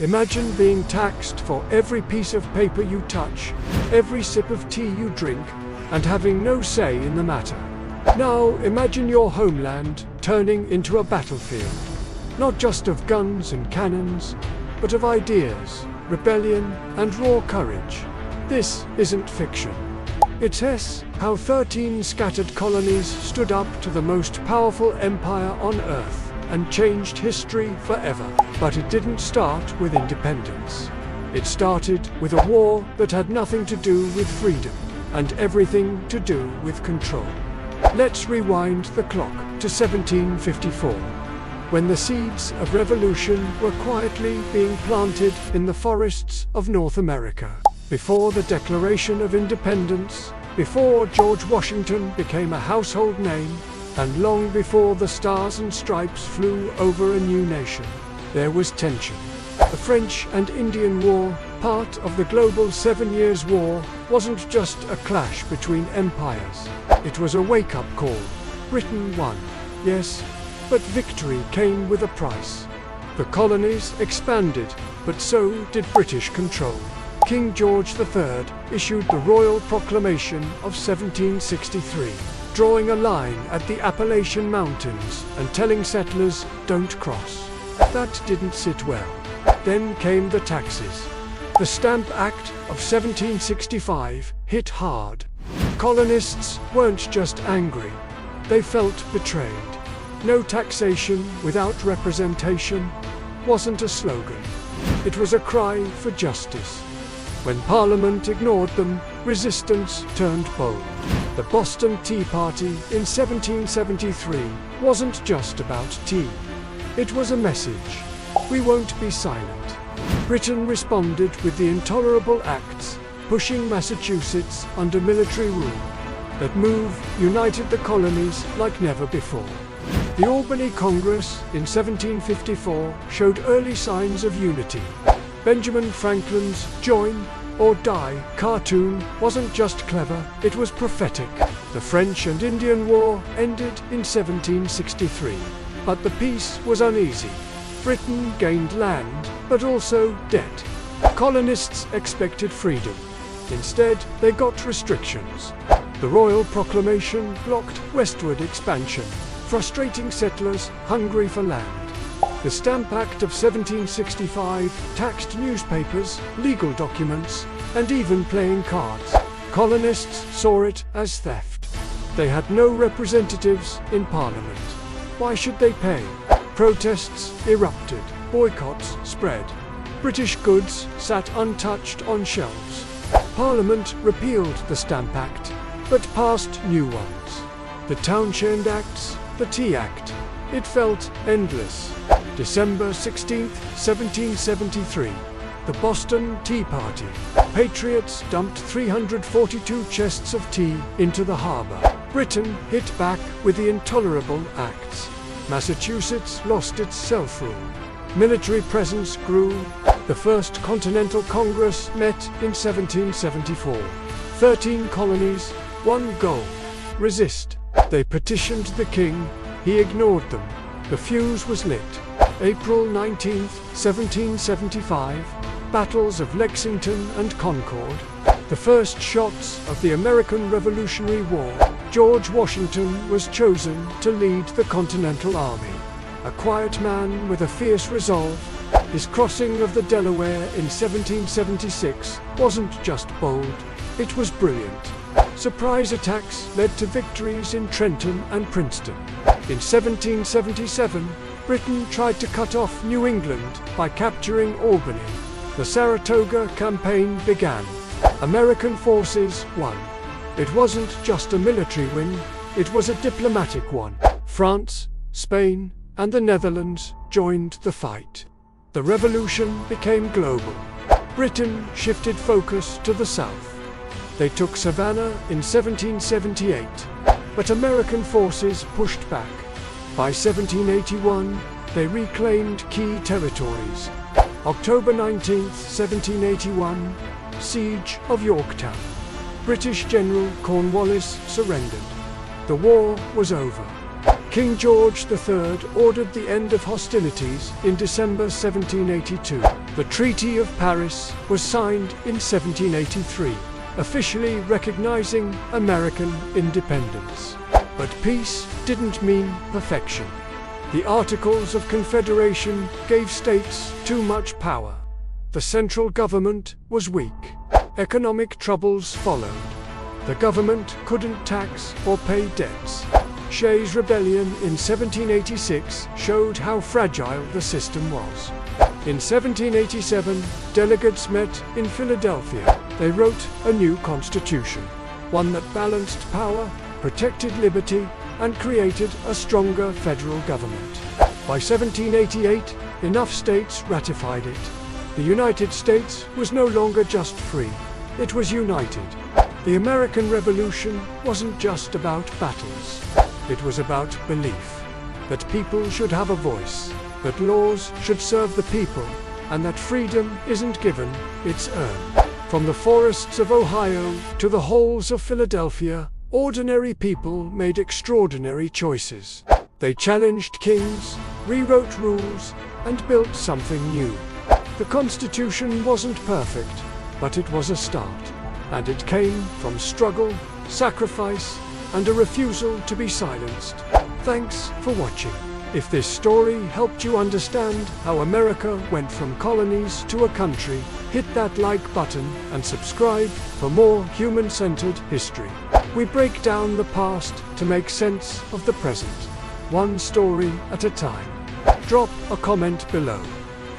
Imagine being taxed for every piece of paper you touch, every sip of tea you drink, and having no say in the matter. Now imagine your homeland turning into a battlefield, not just of guns and cannons, but of ideas, rebellion, and raw courage. This isn't fiction. It's how 13 scattered colonies stood up to the most powerful empire on Earth and changed history forever. But it didn't start with independence. It started with a war that had nothing to do with freedom and everything to do with control. Let's rewind the clock to 1754, when the seeds of revolution were quietly being planted in the forests of North America. Before the Declaration of Independence, before George Washington became a household name, and long before the Stars and Stripes flew over a new nation, there was tension. The French and Indian War, part of the global 7 Years' War, wasn't just a clash between empires. It was a wake-up call. Britain won, yes, but victory came with a price. The colonies expanded, but so did British control. King George III issued the Royal Proclamation of 1763, drawing a line at the Appalachian Mountains and telling settlers, don't cross. That didn't sit well. Then came the taxes. The Stamp Act of 1765 hit hard. Colonists weren't just angry, they felt betrayed. No taxation without representation wasn't a slogan. It was a cry for justice. When Parliament ignored them, resistance turned bold. The Boston Tea Party in 1773 wasn't just about tea. It was a message. We won't be silent. Britain responded with the Intolerable Acts, pushing Massachusetts under military rule. That move united the colonies like never before. The Albany Congress in 1754 showed early signs of unity. Benjamin Franklin's Join or Die cartoon wasn't just clever, it was prophetic. The French and Indian War ended in 1763. But the peace was uneasy. Britain gained land, but also debt. Colonists expected freedom. Instead, they got restrictions. The Royal Proclamation blocked westward expansion, frustrating settlers hungry for land. The Stamp Act of 1765 taxed newspapers, legal documents, and even playing cards. Colonists saw it as theft. They had no representatives in Parliament. Why should they pay? Protests erupted. Boycotts spread. British goods sat untouched on shelves. Parliament repealed the Stamp Act, but passed new ones. The Townshend Acts, the Tea Act. It felt endless. December 16, 1773. The Boston Tea Party. Patriots dumped 342 chests of tea into the harbor. Britain hit back with the Intolerable Acts. Massachusetts lost its self-rule. Military presence grew. The First Continental Congress met in 1774. 13 colonies, one goal: resist. They petitioned the king. He ignored them. The fuse was lit. April 19, 1775. Battles of Lexington and Concord. The first shots of the American Revolutionary War. George Washington was chosen to lead the Continental Army. A quiet man with a fierce resolve, his crossing of the Delaware in 1776 wasn't just bold, it was brilliant. Surprise attacks led to victories in Trenton and Princeton. In 1777, Britain tried to cut off New England by capturing Albany. The Saratoga campaign began. American forces won. It wasn't just a military win, it was a diplomatic one. France, Spain, and the Netherlands joined the fight. The revolution became global. Britain shifted focus to the south. They took Savannah in 1778, but American forces pushed back. By 1781, they reclaimed key territories. October 19, 1781, Siege of Yorktown. British General Cornwallis surrendered. The war was over. King George III ordered the end of hostilities in December 1782. The Treaty of Paris was signed in 1783, officially recognizing American independence. But peace didn't mean perfection. The Articles of Confederation gave states too much power. The central government was weak. Economic troubles followed. The government couldn't tax or pay debts. Shays' Rebellion in 1786 showed how fragile the system was. In 1787, delegates met in Philadelphia. They wrote a new constitution, one that balanced power, protected liberty, and created a stronger federal government. By 1788, enough states ratified it. The United States was no longer just free, it was united. The American Revolution wasn't just about battles. It was about belief, that people should have a voice, that laws should serve the people, and that freedom isn't given, it's earned. From the forests of Ohio to the halls of Philadelphia, ordinary people made extraordinary choices. They challenged kings, rewrote rules, and built something new. The Constitution wasn't perfect, but it was a start. And it came from struggle, sacrifice, and a refusal to be silenced. Thanks for watching. If this story helped you understand how America went from colonies to a country, hit that like button and subscribe for more human-centered history. We break down the past to make sense of the present, one story at a time. Drop a comment below.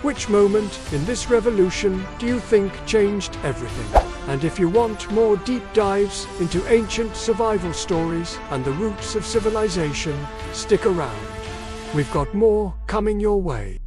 Which moment in this revolution do you think changed everything? And if you want more deep dives into ancient survival stories and the roots of civilization, stick around. We've got more coming your way.